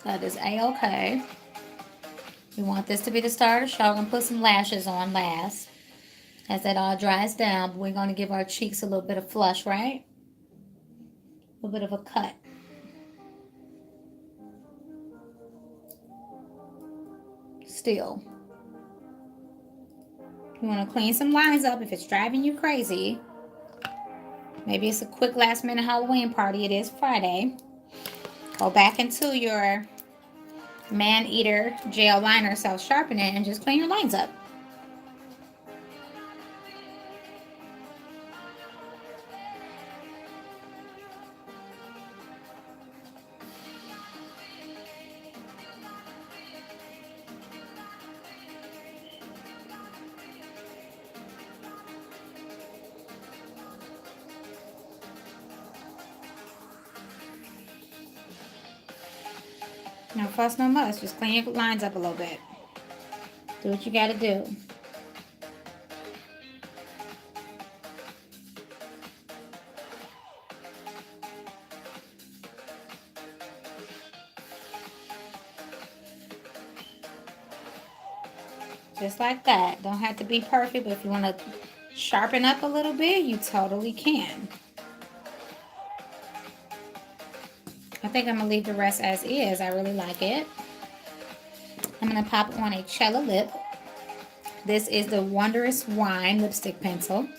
That is a-okay. We want this to be the start of the show. I'm going to put some lashes on last as that all dries down. But we're going to give our cheeks a little bit of flush, right? A little bit of a cut. Still. You want to clean some lines up if it's driving you crazy. Maybe it's a quick last minute Halloween party. It is Friday. Go back into your Man-Eater gel liner, self-sharpen it, and just clean your lines up. No fuss, no muss. Just clean your lines up a little bit. Do what you gotta do. Just like that. Don't have to be perfect, but if you want to sharpen up a little bit, you totally can. I think I'm going to leave the rest as is. I really like it. I'm going to pop on a Cella lip. This is the Wondrous Wine lipstick pencil.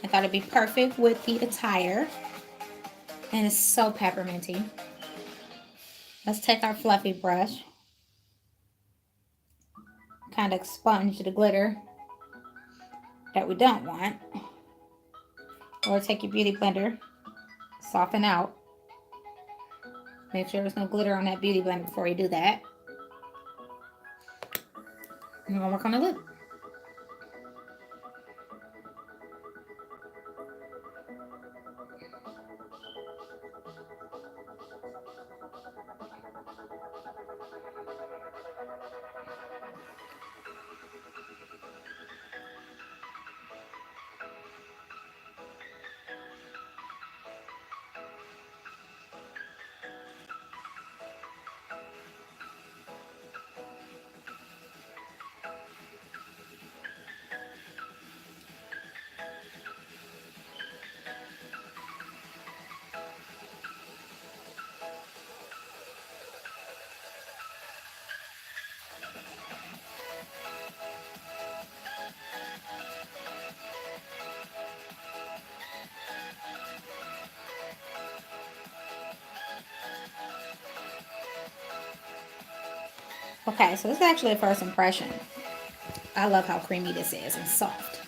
I thought it'd be perfect with the attire. And it's so pepperminty. Let's take our fluffy brush. Kind of expunge the glitter that we don't want. Or take your beauty blender. Soften out. Make sure there's no glitter on that beauty blender before you do that. I'm going to work on the lip. Okay, so this is actually a first impression. I love how creamy this is and soft.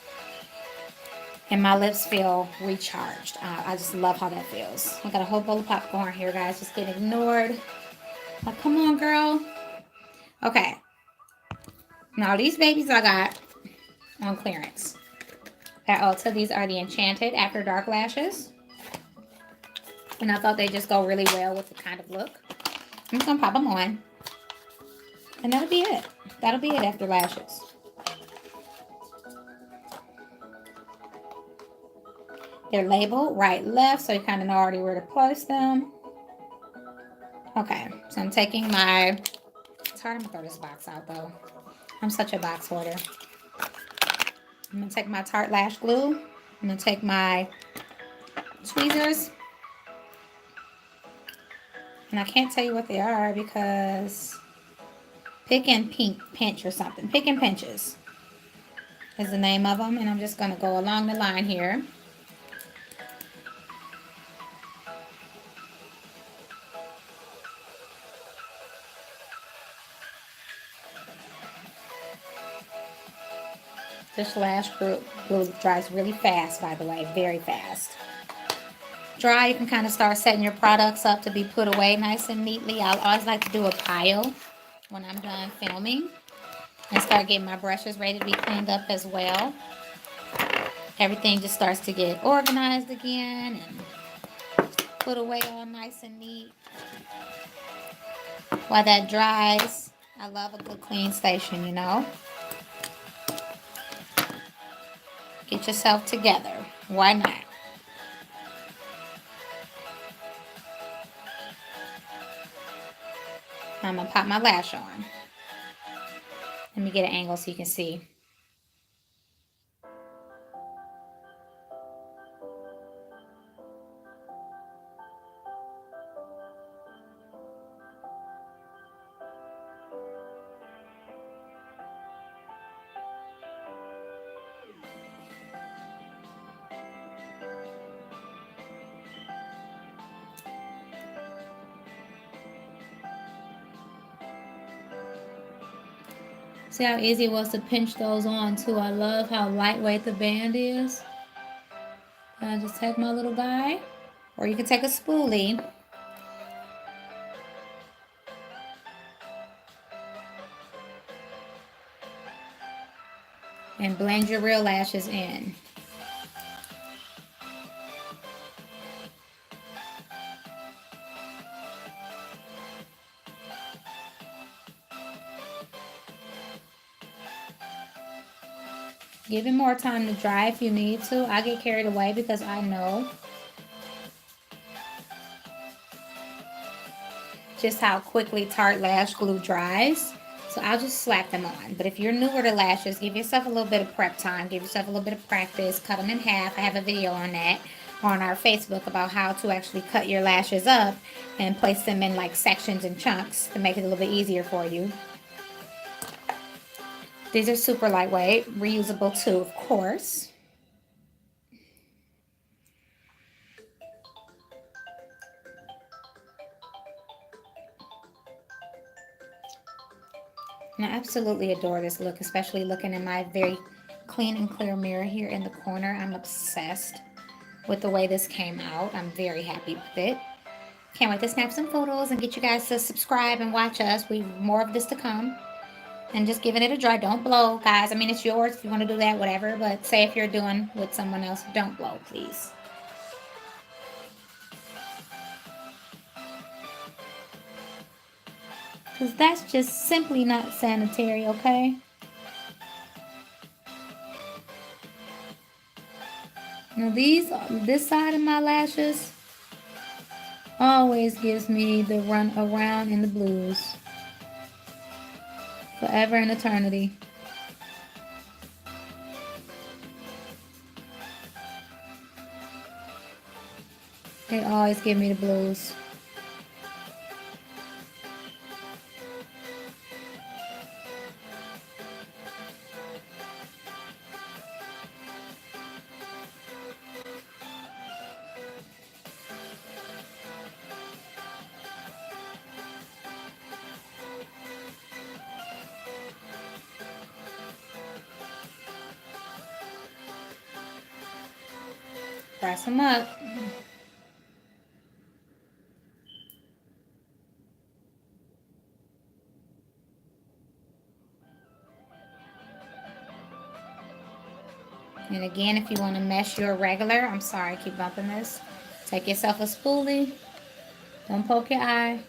And my lips feel recharged. I just love how that feels. I got a whole bowl of popcorn here, guys. Just getting ignored. Like, come on, girl. Okay. Now, these babies I got on clearance at Ulta. These are the Enchanted After Dark Lashes. And I thought they just go really well with the kind of look. I'm just going to pop them on. And that'll be it. That'll be it after lashes. They're labeled right, left, so you kind of know already where to place them. Okay, so I'm taking my... It's hard to throw this box out, though. I'm such a box hoarder. I'm going to take my Tarte Lash Glue. I'm going to take my tweezers. And I can't tell you what they are because... Pick and Pinch or something. Pick and Pinches is the name of them. And I'm just going to go along the line here. This lash glue dries really fast, by the way, very fast. Dry, you can kind of start setting your products up to be put away nice and neatly. I always like to do a pile when I'm done filming and start getting my brushes ready to be cleaned up as well. Everything just starts to get organized again and put away all nice and neat. While that dries, I love a good clean station, you know. Get yourself together. Why not? I'm going to pop my lash on. Let me get an angle so you can see. See how easy it was to pinch those on too. I love how lightweight the band is. I just take my little guy, or you can take a spoolie. And blend your real lashes in. Give it more time to dry if you need to. I get carried away because I know just how quickly Tarte Lash Glue dries. So I'll just slap them on. But if you're newer to lashes, give yourself a little bit of prep time. Give yourself a little bit of practice. Cut them in half. I have a video on that on our Facebook about how to actually cut your lashes up and place them in like sections and chunks to make it a little bit easier for you. These are super lightweight, reusable too, of course. And I absolutely adore this look, especially looking in my very clean and clear mirror here in the corner. I'm obsessed with the way this came out. I'm very happy with it. Can't wait to snap some photos and get you guys to subscribe and watch us. We've more of this to come. And just giving it a dry. Don't blow, guys. I mean, it's yours if you want to do that, whatever. But say if you're doing with someone else, don't blow, please. Because that's just simply not sanitary, okay? Now this side of my lashes always gives me the run around in the blues. Forever and eternity. They always give me the blues. press them up. And again, if you want to mesh your regular, I'm sorry, I keep bumping this. Take yourself a spoolie. Don't poke your eye.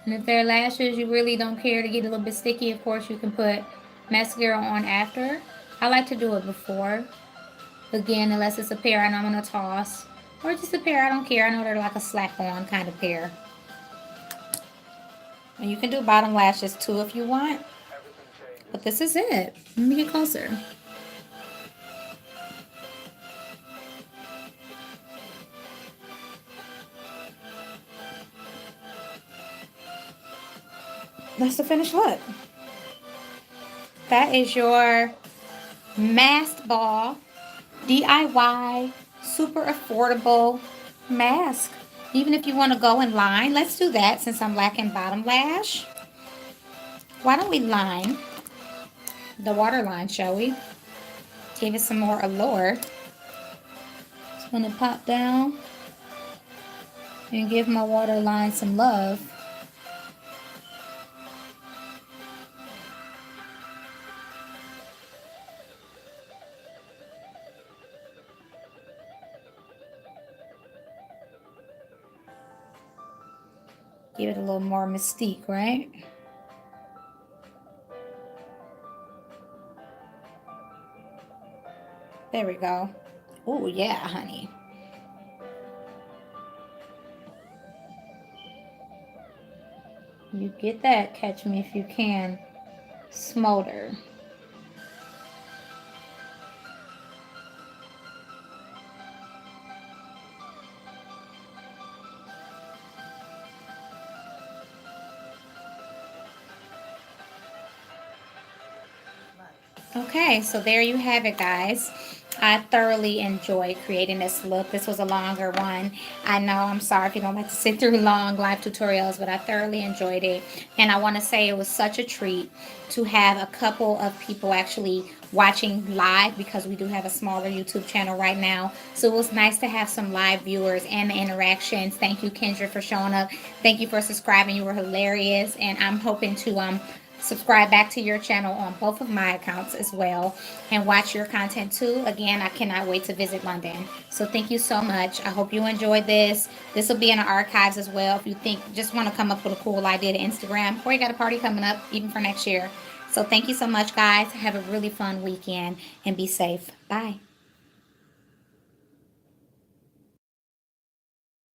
And if they're lashes, you really don't care to get a little bit sticky, of course, you can put mascara on after. I like to do it before. Again, unless it's a pair I know I'm going to toss. Or just a pair, I don't care. I know they're like a slap-on kind of pair. And you can do bottom lashes too if you want. But this is it. Let me get closer. That's the finished look. That is your masked ball DIY super affordable mask. Even if you want to go in line, let's do that since I'm lacking bottom lash. Why don't we line the waterline, shall we? Give it some more allure. Just going to pop down and give my waterline some love. Give it a little more mystique, right? There we go. Oh, yeah, honey. You get that, Catch Me If You Can smolder. Okay, so there you have it, guys. I thoroughly enjoyed creating this look. This was a longer one. I know, I'm sorry if you don't like to sit through long live tutorials, but I thoroughly enjoyed it. And I want to say it was such a treat to have a couple of people actually watching live, because we do have a smaller YouTube channel right now. So it was nice to have some live viewers and the interactions. Thank you, Kendra, for showing up. Thank you for subscribing. You were hilarious. And I'm hoping to subscribe back to your channel on both of my accounts as well and watch your content too. Again, I cannot wait to visit London. So thank you so much. I hope you enjoyed this. This will be in the archives as well if you just want to come up with a cool idea to Instagram, or you got a party coming up even for next year. So thank you so much, guys. Have a really fun weekend and be safe. Bye.